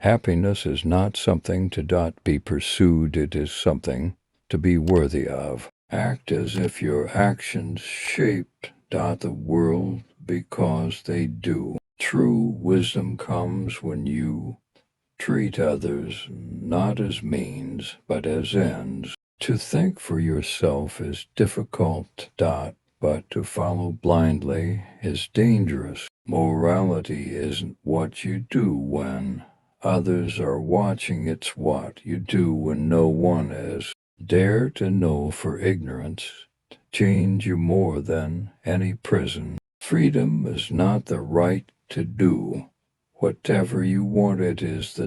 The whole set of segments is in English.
Happiness is not something to be pursued, it is something to be worthy of. Act as if your actions shaped the world because they do. True wisdom comes when you treat others not as means, but as ends. To think for yourself is difficult, but to follow blindly is dangerous. Morality isn't what you do when others are watching, it's what you do when no one is. Dare to know, for ignorance change you more than any prison. Freedom is not the right to do whatever you want, it is the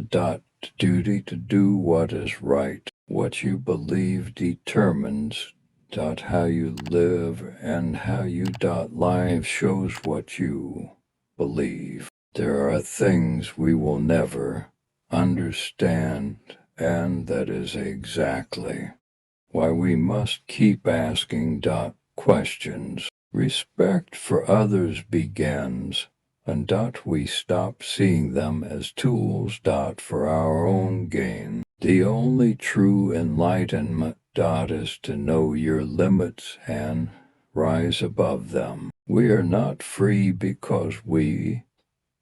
duty to do what is right. What you believe determines how you live, and how you live shows what you believe. There are things we will never understand, and that is exactly why we must keep asking questions. Respect for others begins and we stop seeing them as tools for our own gain. The only true enlightenment is to know your limits and rise above them. We are not free because we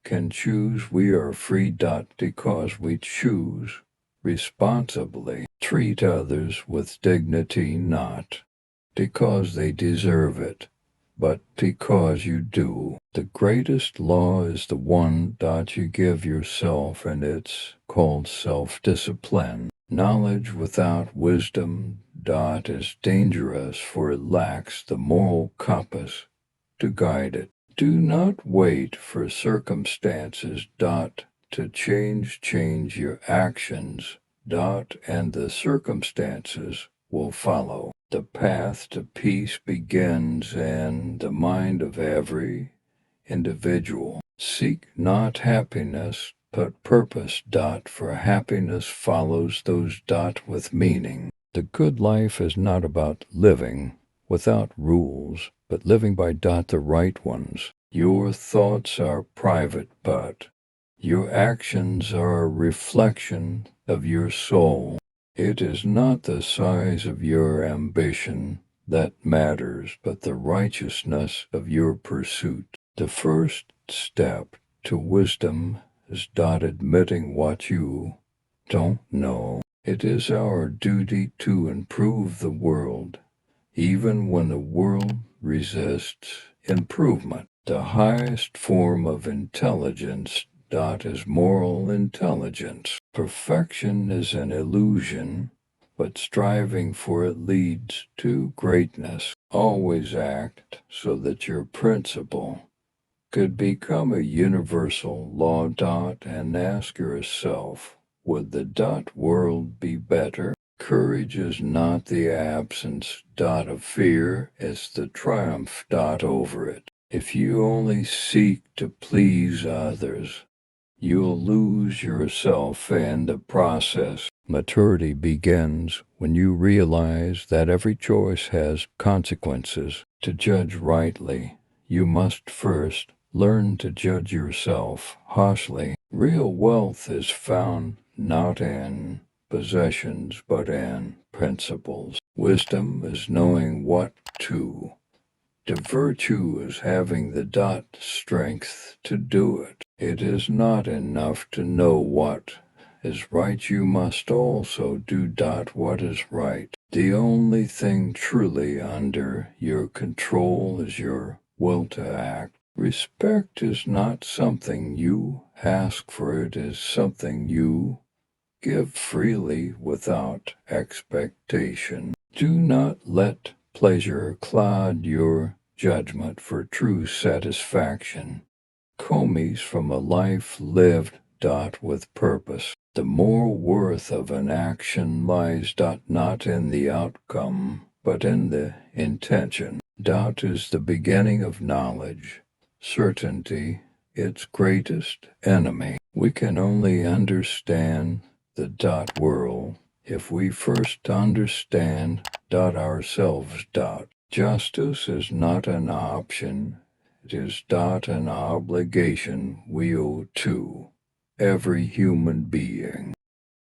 can choose. We are free because we choose responsibly. Treat others with dignity, not because they deserve it, but because you do. The greatest law is the one you give yourself, and it's called self-discipline. Knowledge without wisdom is dangerous, for it lacks the moral compass to guide it. Do not wait for circumstances to change your actions and the circumstances will follow. The path to peace begins in the mind of every individual. Seek not happiness, but purpose. For happiness follows those with meaning. The good life is not about living without rules, but living by the right ones. Your thoughts are private, but your actions are a reflection of your soul. It is not the size of your ambition that matters, but the righteousness of your pursuit. The first step to wisdom is admitting what you don't know. It is our duty to improve the world, even when the world resists improvement. The highest form of intelligence is moral intelligence. Perfection is an illusion, but striving for it leads to greatness. Always act so that your principle could become a universal law. And ask yourself, would the world be better? Courage is not the absence of fear, it's the triumph over it. If you only seek to please others, you'll lose yourself in the process. Maturity begins when you realize that every choice has consequences. To judge rightly, you must first learn to judge yourself harshly. Real wealth is found not in possessions, but in principles. Wisdom is knowing what to. The virtue is having the strength to do it. It is not enough to know what is right, you must also do what is right. The only thing truly under your control is your will to act. Respect is not something you ask for, it is something you give freely without expectation. Do not let pleasure cloud your judgment for true satisfaction. Comes from a life lived with purpose. The moral worth of an action lies not in the outcome, but in the intention. Doubt is the beginning of knowledge. Certainty, its greatest enemy. We can only understand the world if we first understand ourselves. Justice is not an option, it is an obligation we owe to every human being.